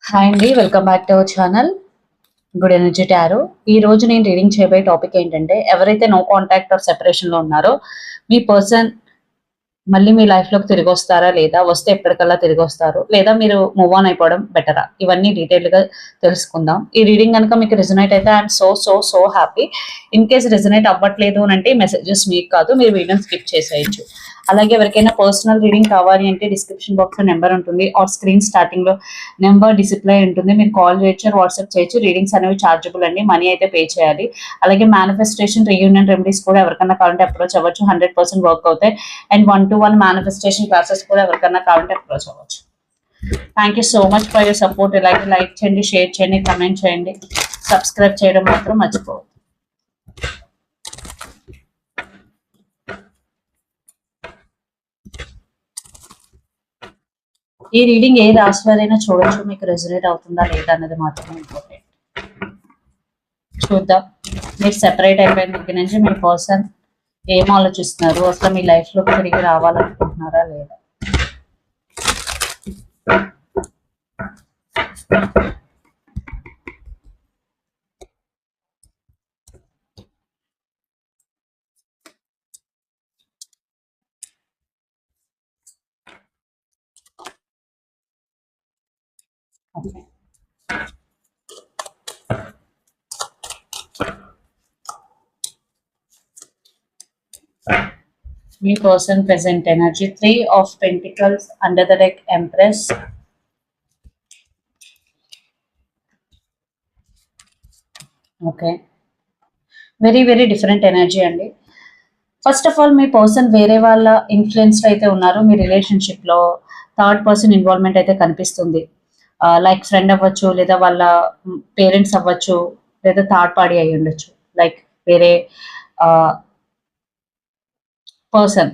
Hi అండి, welcome back to our channel good energy tarot. ఈ రోజు నేను రీడింగ్ చేయబోయే టాపిక్ ఏంటంటే, ఎవరైతే నో కాంటాక్ట్ ఆర్ సెపరేషన్ లో ఉన్నారో మీ పర్సన్ మళ్ళీ మీ లైఫ్ లోకి తిరిగి వస్తారా, లేదా వస్తే ఎప్పటికల్లా తిరిగి వస్తారు, లేదా మీరు మూవ్ ఆన్ అయిపోవడం బెటరా, ఇవన్నీ డీటెయిల్ గా తెలుసుకుందాం. ఈ రీడింగ్ కనుక మీకు రిజనేట్ అయితే I'm so so so happy. In case రిజనేట్ అవ్వట్లేదు అని అంటే మెసేజెస్ మీకు కాదు, మీరు వీడియో స్కిప్ చేసేయచ్చు. అలాగే ఎవరికైనా పర్సనల్ రీడింగ్ కావాలి అంటే డిస్క్రిప్షన్ బాక్స్ లో నెంబర్ ఉంటుంది, ఆర్ స్క్రీన్ స్టార్టింగ్ లో నెంబర్ డిస్ప్లే ఉంటుంది. మీరు కాల్ చేయొచ్చు, వాట్సాప్ చేయొచ్చు. రీడింగ్స్ అనేవి చార్జబుల్ అండి, మనీ అయితే పే చేయాలి. అలాగే మేనిఫెస్టేషన్, రీయూనియన్ రెమెడీస్ కూడా ఎవరికైనా కావాలంటే అప్రోచ్ అవ్వచ్చు, 100% వర్క్ అవుతాయి. అండ్ 1-to-1 మేనిఫెస్టేషన్ క్లాసెస్ కూడా ఎవరికైనా కావాలంటే అప్రోచ్ అవ్వచ్చు. Thank you so much for your support. ఇలాగే లైక్ చేయండి, షేర్ చేయండి, కమెంట్ చేయండి, సబ్స్క్రైబ్ చేయడం మాత్రం మర్చిపోవద్దు. ఈ రీడింగ్ ఏ రాశి వారైనా చూడొచ్చు, మీకు రెజనేట్ అవుతుందా లేదా అన్నది మాత్రమే ఇంపార్టెంట్. చూద్దాం, మీరు సెపరేట్ అయిపోయిన దగ్గర నుంచి మీ పర్సన్ ఏం ఆలోచిస్తున్నారు, అసలు మీ లైఫ్ లో తిరిగి రావాలనుకుంటున్నారా లేదా. ఓకే, మీ person present energy 3 of Pentacles under the deck, empress. Okay, very very different energy అండి. ఫస్ట్ ఆఫ్ ఆల్ మీ పర్సన్ వేరే వాళ్ళ ఇన్ఫ్లుయెన్స్ అయితే ఉన్నారు. మీ రిలేషన్షిప్ లో థర్డ్ పర్సన్ ఇన్వాల్వ్మెంట్ అయితే కనిపిస్తుంది. లైక్ ఫ్రెండ్ అవ్వచ్చు, లేదా వాళ్ళ పేరెంట్స్ అవ్వచ్చు, లేదా థర్డ్ పార్టీ అయి ఉండొచ్చు. లైక్ వేరే పర్సన్,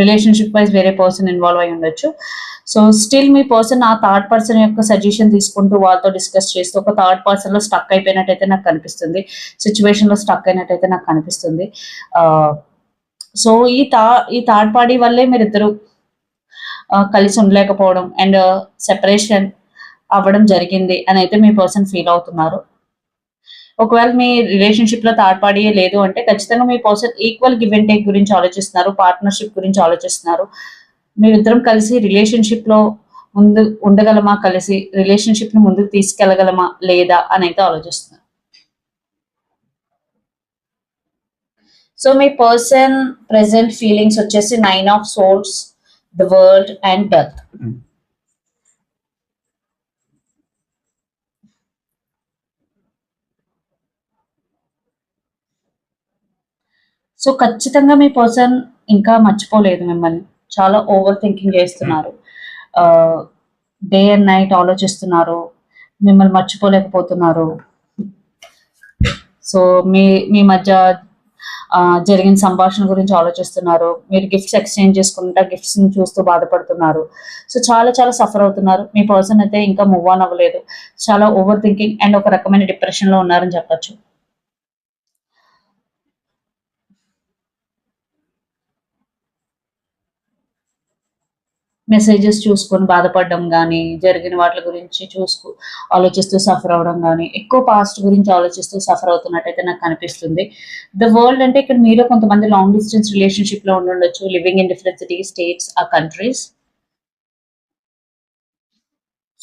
రిలేషన్షిప్ వైజ్ వేరే పర్సన్ ఇన్వాల్వ్ అయి ఉండొచ్చు. సో స్టిల్ మీ పర్సన్ ఆ థర్డ్ పర్సన్ యొక్క సజెషన్ తీసుకుంటూ వాళ్ళతో డిస్కస్ చేస్తూ ఒక థర్డ్ పర్సన్ లో స్టక్ అయిపోయినట్టయితే నాకు కనిపిస్తుంది, సిచ్యువేషన్ లో స్టక్ అయినట్టయితే నాకు కనిపిస్తుంది. సో ఈ థర్డ్ పార్టీ వల్లే మీరిద్దరు కలిసి ఉండలేకపోవడం అండ్ సెపరేషన్ అవ్వడం జరిగింది అని అయితే మీ పర్సన్ ఫీల్ అవుతున్నారు. ఒకవేళ మీ రిలేషన్షిప్ లో థర్డ్ పార్టీ లేదు అంటే ఖచ్చితంగా మీ person equal give and take గురించి ఆలోచిస్తున్నారు, పార్ట్నర్షిప్ గురించి ఆలోచిస్తున్నారు. మీరిద్దరం కలిసి రిలేషన్షిప్ లో ముందు ఉండగలమా, కలిసి రిలేషన్షిప్ ని ముందుకు తీసుకెళ్లగలమా లేదా అని అయితే ఆలోచిస్తున్నారు. సో మీ పర్సన్ ప్రెసెంట్ ఫీలింగ్స్ వచ్చేసి 9 of Swords, the world and death. So ఖచ్చితంగా మీ పర్సన్ ఇంకా మర్చిపోలేదు మిమ్మల్ని, చాలా ఓవర్ థింకింగ్ చేస్తున్నారు, డే అండ్ నైట్ ఆలోచిస్తున్నారు, మిమ్మల్ని మర్చిపోలేకపోతున్నారు. సో మీ మీ మధ్య జరిగిన సంభాషణ గురించి ఆలోచిస్తున్నారు. మీరు గిఫ్ట్స్ ఎక్స్చేంజ్ చేసుకుంటా గిఫ్ట్స్ ని చూస్తూ బాధపడుతున్నారు. సో చాలా చాలా సఫర్ అవుతున్నారు. మీ పర్సన్ అయితే ఇంకా మూవ్ ఆన్ అవ్వలేదు, చాలా ఓవర్ థింకింగ్ అండ్ ఒక రకమైన డిప్రెషన్ లో ఉన్నారని చెప్పొచ్చు. మెసేజెస్ చూసుకొని బాధపడడం కానీ, జరిగిన వాటి గురించి ఆలోచిస్తూ సఫర్ అవ్వడం కానీ, ఎక్కువ పాస్ట్ గురించి ఆలోచిస్తూ సఫర్ అవుతున్నట్టయితే నాకు కనిపిస్తుంది. ద వరల్డ్ అంటే ఇక్కడ మీలో కొంతమంది లాంగ్ డిస్టెన్స్ రిలేషన్షిప్ లో ఉండొచ్చు, living in different cities, states ఆ కంట్రీస్.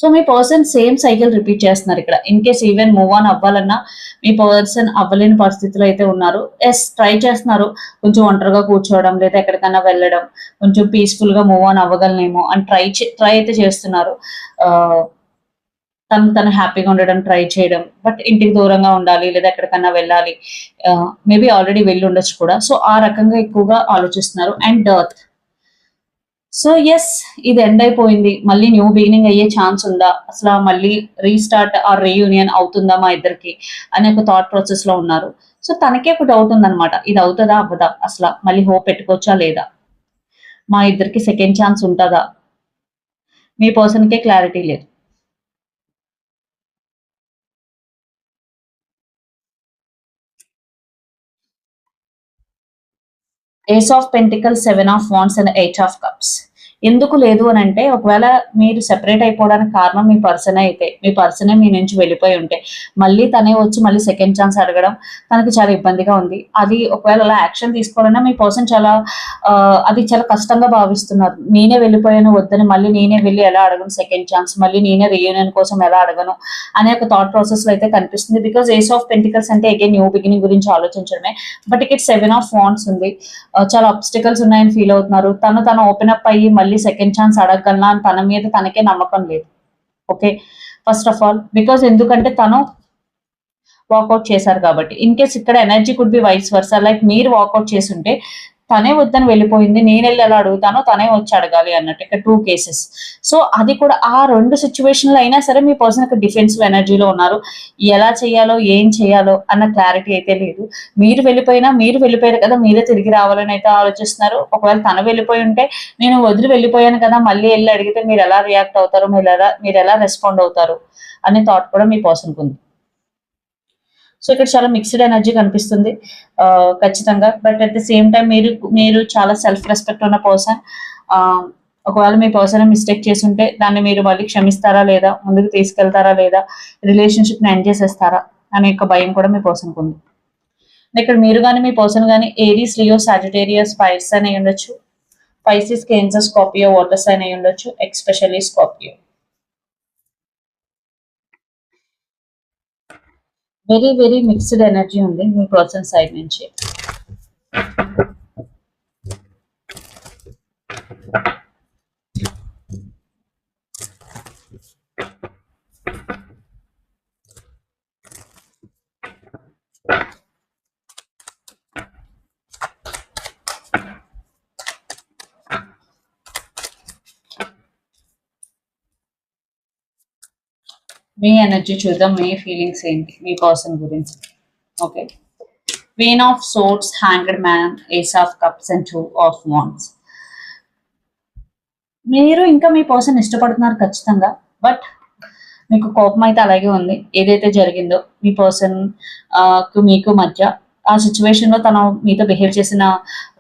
సో మీ పర్సన్ సేమ్ సైకిల్ రిపీట్ చేస్తున్నారు ఇక్కడ. In case even move on అవ్వాలన్నా మీ పర్సన్ అవ్వలేని పరిస్థితిలో అయితే ఉన్నారు. ఎస్, ట్రై చేస్తున్నారు, కొంచెం ఒంటరిగా కూర్చోవడం లేదా ఎక్కడికైనా వెళ్ళడం, కొంచెం పీస్ఫుల్ గా మూవ్ ఆన్ అవ్వగలనేమో అని ట్రై అయితే చేస్తున్నారు. తను హ్యాపీగా ఉండడం ట్రై చేయడం, బట్ ఇంటికి దూరంగా ఉండాలి లేదా ఎక్కడికన్నా వెళ్ళాలి, మేబీ ఆల్రెడీ వెళ్ళి ఉండొచ్చు కూడా. సో ఆ రకంగా ఎక్కువగా ఆలోచిస్తున్నారు. అండ్ డర్త్, సో ఎస్, ఇది ఎండ్ అయిపోయింది, మళ్ళీ న్యూ బిగినింగ్ అయ్యే ఛాన్స్ ఉందా, అసలు మళ్ళీ రీస్టార్ట్ ఆర్ రీయూనియన్ అవుతుందా మా ఇద్దరికి అనే ఒక థాట్ ప్రాసెస్ లో ఉన్నారు. సో తనకే ఒక డౌట్ ఉందన్నమాట, ఇది అవుతుందా అవ్వదా, అసలు మళ్ళీ హోప్ పెట్టుకోవచ్చా లేదా, మా ఇద్దరికి సెకండ్ ఛాన్స్ ఉంటుందా, మీ పర్సన్ కే క్లారిటీ లేదు. Ace of Pentacles, 7 of Wands and 8 of Cups. ఎందుకు లేదు అని అంటే, ఒకవేళ మీరు సెపరేట్ అయిపోవడానికి కారణం మీ పర్సనే అయితే, మీ పర్సనే మీ నుంచి వెళ్ళిపోయి ఉంటే, మళ్ళీ తనే వచ్చి మళ్ళీ సెకండ్ ఛాన్స్ అడగడం తనకి చాలా ఇబ్బందిగా ఉంది. అది ఒకవేళ అలా యాక్షన్ తీసుకోవాలన్నా మీ పర్సన్ చాలా అది చాలా కష్టంగా భావిస్తున్నారు. నేనే వెళ్ళిపోయాను వద్దని మళ్ళీ నేనే వెళ్ళి ఎలా అడగను సెకండ్ ఛాన్స్, మళ్ళీ నేనే రీయూనియన్ కోసం ఎలా అడగను అనే ఒక థాట్ ప్రాసెస్ లో అయితే కనిపిస్తుంది. బికాస్ ఏస్ ఆఫ్ పెంటికల్స్ అంటే అగైన్ న్యూ బిగినింగ్ గురించి ఆలోచించడమే. బట్ ఇక్కడ 7 ఆఫ్ వాండ్స్ ఉంది. చాలా అబ్స్టికల్స్ ఉన్నాయని ఫీల్ అవుతున్నారు. తను ఓపెన్ అప్ అయ్యి మళ్ళీ సెకండ్ ఛాన్స్ అడగగలనా అని తన మీద తనకే నమ్మకం లేదు. Okay, first of all because ఎందుకంటే తను వాకౌట్ చేశారు కాబట్టి. ఇన్ కేస్ ఇక్కడ energy could be vice versa, like మీరు వాకౌట్ చేస్తుంటే తనే వద్దని వెళ్ళిపోయింది, నేను వెళ్ళి ఎలా అడుగుతానో తనే వచ్చి అడగాలి అన్నట్టు ఇక్కడ 2 కేసెస్. సో అది కూడా ఆ 2 సిచ్యువేషన్లు అయినా సరే మీ పర్సన్ ఒక డిఫెన్సివ్ ఎనర్జీలో ఉన్నారు. ఎలా చేయాలో ఏం చేయాలో అన్న క్లారిటీ అయితే లేదు. మీరు వెళ్ళిపోయారు కదా, మీరే తిరిగి రావాలని అయితే ఆలోచిస్తున్నారు. ఒకవేళ తను వెళ్ళిపోయి ఉంటే నేను వదిలి వెళ్ళిపోయాను కదా, మళ్ళీ వెళ్ళి అడిగితే మీరు ఎలా రియాక్ట్ అవుతారు, మీరు ఎలా రెస్పాండ్ అవుతారు అనే థాట్ కూడా మీ పర్సన్కి ఉంది. సో ఇక్కడ చాలా మిక్స్డ్ ఎనర్జీ కనిపిస్తుంది ఖచ్చితంగా. But at the same time మీరు చాలా సెల్ఫ్ రెస్పెక్ట్ ఉన్న పర్సన్. ఒకవేళ మీ పర్సన్ మిస్టేక్ చేసి ఉంటే దాన్ని మీరు మళ్ళీ క్షమిస్తారా లేదా, ముందుకు తీసుకెళ్తారా లేదా, రిలేషన్షిప్ ని ఎండ్ చేసేస్తారా అనే ఒక భయం కూడా మీ పర్సన్కి ఉంది. ఇక్కడ మీరు కానీ మీ పర్సన్ కానీ Aries, Leo, Sagittarius, fire sign అయి ఉండొచ్చు. Pisces, Cancer, Scorpio, water sign అయి ఉండొచ్చు, especially Scorpio. Very very mixed energy ఉంది మీ పర్సన్ సైడ్ నుంచి. మీ ఎనర్జీ చూద్దాం, మీ ఫీలింగ్స్ ఏంటి మీ పర్సన్ గురించి. Okay, queen of swords, hanged man, ace of cups and 2 of wands. మీరు ఇంకా మీ పర్సన్ ఇష్టపడుతున్నారు ఖచ్చితంగా. బట్ మీకు కోపం అయితే అలాగే ఉంది. ఏదైతే జరిగిందో మీ పర్సన్ మీకు మధ్య ఆ సిచ్యువేషన్ లో తను మీతో బిహేవ్ చేసిన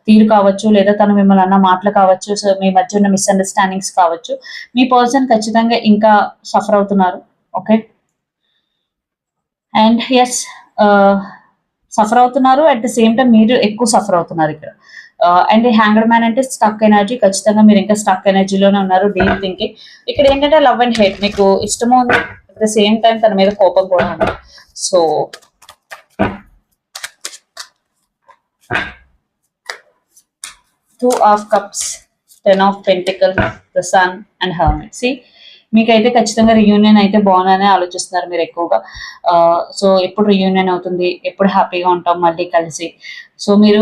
తీరు కావచ్చు, లేదా తను మిమ్మల్ని అన్న మాటలు కావచ్చు, సో మీ మధ్య ఉన్న మిస్అండర్స్టాండింగ్స్ కావచ్చు, మీ పర్సన్ ఖచ్చితంగా ఇంకా సఫర్ అవుతున్నారు. ఓకే, అండ్ ఎస్ సఫర్ అవుతున్నారు. అట్ ద సేమ్ టైం మీరు ఎక్కువ సఫర్ అవుతున్నారు ఇక్కడ. అండ్ హ్యాంగర్ మ్యాన్ అంటే స్టక్ ఎనర్జీ. ఖచ్చితంగా మీరు ఇంకా స్టక్ ఎనర్జీలోనే ఉన్నారు, డీప్ థింకింగ్. ఇక్కడ ఏంటంటే లవ్ అండ్ హేట్, మీకు ఇష్టము ఉంది, అట్ ద సేమ్ టైం తన మీద కోపం కూడా ఉంది. So 2 of cups, 10 of pentacles, the sun and hermit. సి మీకైతే ఖచ్చితంగా రియూనియన్ అయితే బాగుందని ఆలోచిస్తున్నారు మీరు ఎక్కువగా. సో ఎప్పుడు రియూనియన్ అవుతుంది, ఎప్పుడు హ్యాపీగా ఉంటాం మళ్ళీ కలిసి. సో మీరు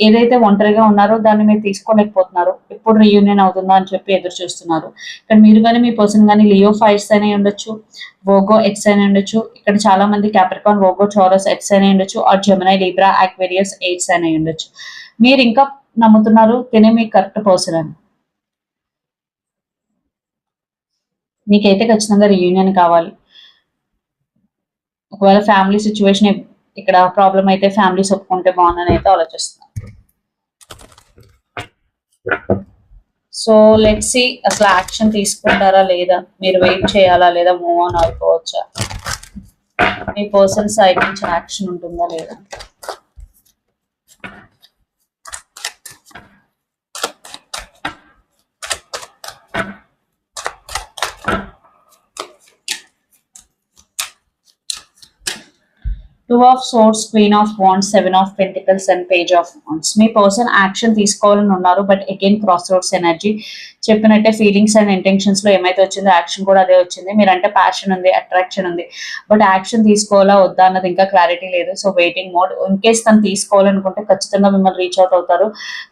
ఏదైతే ఒంటరిగా ఉన్నారో దాన్ని మీరు తీసుకోలేకపోతున్నారు. ఎప్పుడు రియూనియన్ అవుతుందా అని చెప్పి ఎదురు చూస్తున్నారు. ఇక్కడ మీరు కానీ మీ పర్సన్ కానీ లియో ఫైర్స్ అని ఉండొచ్చు, వోగో ఎక్స్ అని ఉండొచ్చు. ఇక్కడ చాలా మంది క్యాప్రికాన్, వోగో, చోరస్ ఎక్స్ అని ఉండొచ్చు, ఆర్ జెమినై, లిబ్రా, ఆక్వేరియస్ ఎయిట్స్ అని ఉండొచ్చు. మీరు ఇంకా నమ్ముతున్నారు తినే మీ కరెక్ట్ పర్సన్ అని. మీకైతే ఖచ్చితంగా రియూనియన్ కావాలి. ఒకవేళ ఫ్యామిలీ సిచ్యువేషన్ ఇక్కడ ప్రాబ్లం అయితే ఫ్యామిలీస్ ఒప్పుకుంటే బాగుందని అయితే ఆలోచిస్తున్నాను. సో లెట్స్ సి అసలు యాక్షన్ తీసుకుంటారా లేదా, మీరు వెయిట్ చేయాలా లేదా, మూవ్ ఆన్ అయిపోవచ్చా, మీ పర్సన్ సైడ్ నుంచి యాక్షన్ ఉంటుందా లేదా. Two of Swords, Queen of Wands, 7 of Pentacles and Page of Wands. Me person action తీసుకోవాలని ఉన్నారు. But again cross roads energy. చెప్పినట్టే ఫీలింగ్స్ అండ్ ఇంటెన్షన్స్ లో ఏమైతే వచ్చిందో యాక్షన్ కూడా అదే వచ్చింది. మీరంటే ప్యాషన్ ఉంది, అట్రాక్షన్ ఉంది, బట్ యాక్షన్ తీసుకోవాలా వద్దా అన్నది ఇంకా క్లారిటీ లేదు. So waiting mode. In case తను తీసుకోవాలనుకుంటే ఖచ్చితంగా మిమ్మల్ని రీచ్ అవుట్ అవుతారు.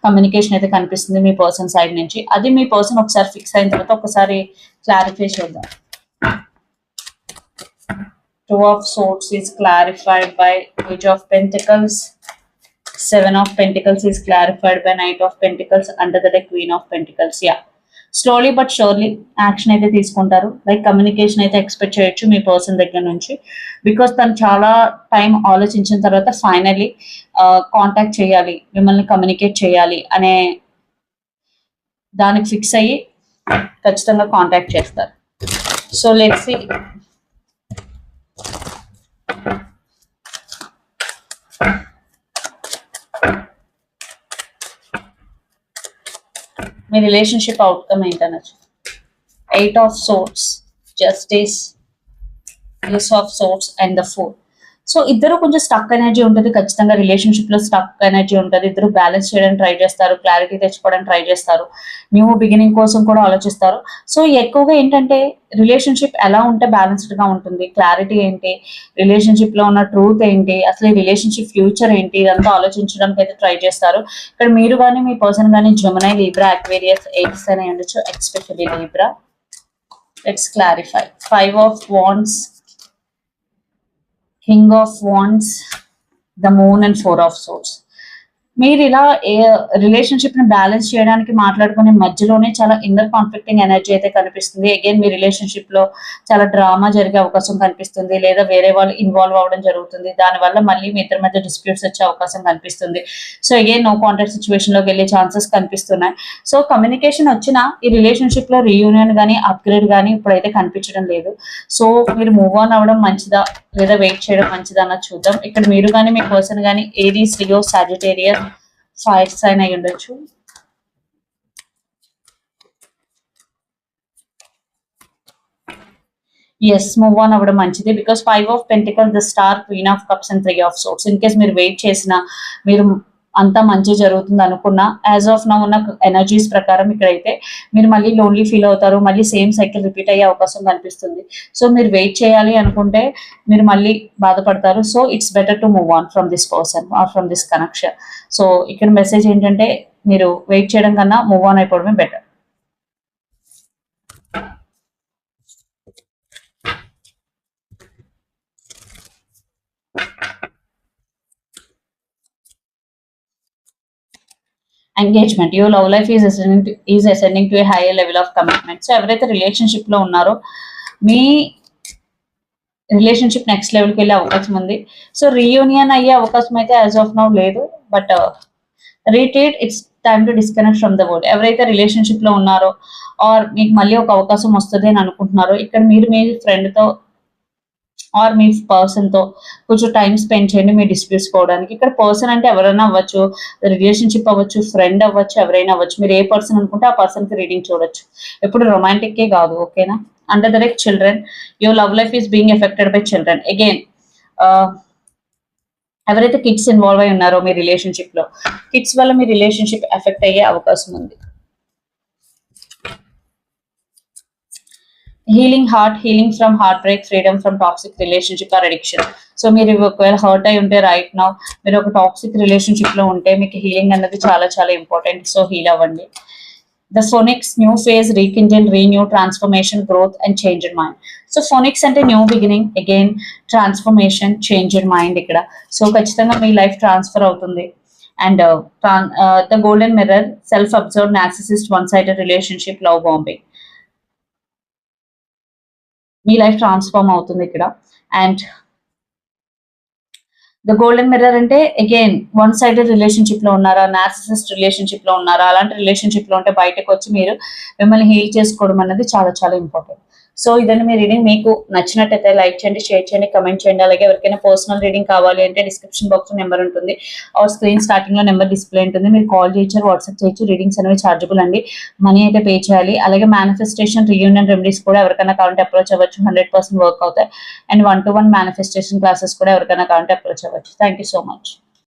కమ్యూనికేషన్ అయితే కనిపిస్తుంది మీ పర్సన్ సైడ్ నుంచి. అది మీ పర్సన్ ఒకసారి ఫిక్స్ అయిన తర్వాత ఒకసారి క్లారిఫై చేద్దాం. Two of Swords is clarified by Page of Pentacles. 7 of Pentacles is clarified by Knight of Pentacles. Under the deck, Queen of Pentacles. Yeah. Slowly but surely action అయితే తీసుకుంటారు. Like communication అయితే expect చేయొచ్చు మీ person దగ్గర నుంచి. Because తను చాలా time ఆలోచించిన తర్వాత ఫైనల్లీ కాంటాక్ట్ చేయాలి, మిమ్మల్ని కమ్యూనికేట్ చేయాలి అనే దానికి ఫిక్స్ అయ్యి ఖచ్చితంగా కాంటాక్ట్ చేస్తారు. So let's see. మీ రిలేషన్షిప్ అవుట్కమ్ ఏంటనొచ్చు. 8 of Swords, Justice, Ace of Swords and the Fool. So ఇద్దరు కొంచెం స్టక్ ఎనర్జీ ఉంటుంది, ఖచ్చితంగా రిలేషన్షిప్ లో స్టక్ ఎనర్జీ ఉంటుంది. ఇద్దరు బ్యాలెన్స్ చేయడానికి ట్రై చేస్తారు, క్లారిటీ తెచ్చుకోవడానికి ట్రై చేస్తారు, న్యూ బిగినింగ్ కోసం కూడా ఆలోచిస్తారు. సో ఎక్కువగా ఏంటంటే రిలేషన్షిప్ ఎలా ఉంటే బ్యాలెన్స్డ్ గా ఉంటుంది, క్లారిటీ ఏంటి, రిలేషన్షిప్ లో ఉన్న ట్రూత్ ఏంటి, అసలు ఈ రిలేషన్షిప్ ఫ్యూచర్ ఏంటి, ఇదంతా ఆలోచించడానికి అయితే ట్రై చేస్తారు. ఇక్కడ మీరు కానీ మీ పర్సన్ కానీ జెమినీ, లీబ్రా, అక్వేరియస్, ఎయిట్స్ అనే ఉండొచ్చు, especially Libra. Let's clarify. 5 of Wands, King of Wands, the Moon and 4 of Swords. మీరు ఇలా రిలేషన్షిప్ ని బ్యాలెన్స్ చేయడానికి మాట్లాడుకునే మధ్యలోనే చాలా ఇన్నర్ కాన్ఫ్లిక్టింగ్ ఎనర్జీ అయితే కనిపిస్తుంది. అగైన్ మీ రిలేషన్షిప్ లో చాలా డ్రామా జరిగే అవకాశం కనిపిస్తుంది, లేదా వేరే వాళ్ళు ఇన్వాల్వ్ అవ్వడం జరుగుతుంది. దానివల్ల మళ్ళీ మీ ఇద్దరి మధ్య డిస్ప్యూట్స్ వచ్చే అవకాశం కనిపిస్తుంది. So again no contact situation లోకి వెళ్ళే ఛాన్సెస్ కనిపిస్తున్నాయి. సో కమ్యూనికేషన్ వచ్చినా ఈ రిలేషన్షిప్ లో రీయూనియన్ కానీ అప్గ్రేడ్ కానీ ఇప్పుడైతే కనిపించడం లేదు. సో మీరు మూవ్ ఆన్ అవ్వడం మంచిదా లేదా వెయిట్ చేయడం మంచిదా అన్నది చూద్దాం. ఇక్కడ మీరు కానీ మీ పర్సన్ కానీ Aries, Leo, Sagittarius, fire sign అయి ఉండొచ్చు. ఎస్, మూవ్ ఆన్ అవ్వడం మంచిది. Because 5 of Pentacles, the star, queen of cups and 3 of Swords. In case మీరు వెయిట్ చేసినా, మీరు అంతా మంచి జరుగుతుంది అనుకున్నా, యాజ్ ఆఫ్ నౌ ఉన్న ఎనర్జీస్ ప్రకారం ఇక్కడైతే మీరు మళ్ళీ లోన్లీ ఫీల్ అవుతారు, మళ్ళీ సేమ్ సైకిల్ రిపీట్ అయ్యే అవకాశం కనిపిస్తుంది. సో మీరు వెయిట్ చేయాలి అనుకుంటే మీరు మళ్ళీ బాధపడతారు. So it's better to move on from this person or from this connection. So ఇక్కడ మెసేజ్ ఏంటంటే మీరు వెయిట్ చేయడం కన్నా మూవ్ ఆన్ అయిపోవడమే better. Engagement. Your love life is ascending to a higher level of commitment. So ఎవరైతే relationship లో ఉన్నారో మీ relationship next లెవెల్కి వెళ్ళే అవకాశం ఉంది. సో రీయూనియన్ అయ్యే అవకాశం అయితే యాజ్ ఆఫ్ నౌ లేదు, but retreat, it's time to disconnect from the world. ఎవరైతే రిలేషన్షిప్ లో ఉన్నారో ఆర్ మీకు మళ్ళీ ఒక అవకాశం వస్తుంది అని అనుకుంటున్నారో, ఇక్కడ మీరు మీ ఫ్రెండ్తో ఆర్ మీ పర్సన్ తో కొంచెం టైం స్పెండ్ చేయండి మీ డిస్ప్యూట్స్ పోవడానికి. ఇక్కడ పర్సన్ అంటే ఎవరైనా అవ్వచ్చు, రిలేషన్షిప్ అవ్వచ్చు, ఫ్రెండ్ అవ్వచ్చు, ఎవరైనా అవ్వచ్చు. మీరు ఏ పర్సన్ అనుకుంటే ఆ పర్సన్ కి రీడింగ్ చూడొచ్చు, ఎప్పుడు రొమాంటిక్ కాదు. ఓకేనా? Under the like children, your love life is being affected by children. Again ఎవరైతే కిడ్స్ ఇన్వాల్వ్ అయి ఉన్నారో మీ రిలేషన్షిప్ లో, కిడ్స్ వల్ల మీ రిలేషన్షిప్ ఎఫెక్ట్ అయ్యే అవకాశం ఉంది. Healing heart, healing from heartbreak, freedom from toxic relationship or addiction. So మీరు ఒకవేళ హర్ట్ అయి ఉంటే రైట్ నౌ, మీరు ఒక టాక్సిక్ రిలేషన్షిప్ లో ఉంటే మీకు హీలింగ్ అన్నది చాలా చాలా ఇంపార్టెంట్. సో హీల్ అవ్వండి. The phoenix, new phase, rekindle, renew, transformation, growth and change in mind. So phoenix అంటే new beginning, again transformation, change in mind ఇక్కడ. సో ఖచ్చితంగా మీ లైఫ్ ట్రాన్స్ఫర్ అవుతుంది. And the golden mirror, self observe, narcissist, one sided relationship, love bombing. మీ life transform అవుతుంది ఇక్కడ. And the golden mirror అంటే again one sided relationship లో ఉన్నారా, నార్సిసిస్ట్ రిలేషన్షిప్ లో ఉన్నారా, అలాంటి రిలేషన్షిప్ లో ఉంటే బయటకు వచ్చి మీరు మిమ్మల్ని హీల్ చేసుకోవడం అనేది చాలా చాలా ఇంపార్టెంట్. సో ఇదండి మీ రీడింగ్. మీకు నచ్చినట్టయితే లైక్ చేయండి, షేర్ చేయండి, కమెంట్ చేయండి. అలాగే ఎవరికైనా పర్సనల్ రీడింగ్ కావాలి అంటే డిస్క్రిప్షన్ బాక్స్ లో నెంబర్ ఉంటుంది, ఆర్ స్క్రీన్ స్టార్టింగ్ లో నెంబర్ డిస్ప్లే ఉంటుంది. మీరు కాల్ చేయొచ్చు, వాట్సాప్ చేయొచ్చు. రీడింగ్స్ అనేవి చార్జబుల్ అండి, మనీ అయితే పే చేయాలి. అలాగే మేనిఫెస్టేషన్, రీయూనియన్ రెమెడీస్ కూడా ఎవరికైనా కావాలంటే అప్రోచ్ అవ్వచ్చు, 100% వర్క్ అవుతాయి. అండ్ 1-to-1 మేనిఫెస్టేషన్ క్లాసెస్ కూడా ఎవరికైనా కావాలంటే అప్రోచ్ అవ్వచ్చు. Thank you so much.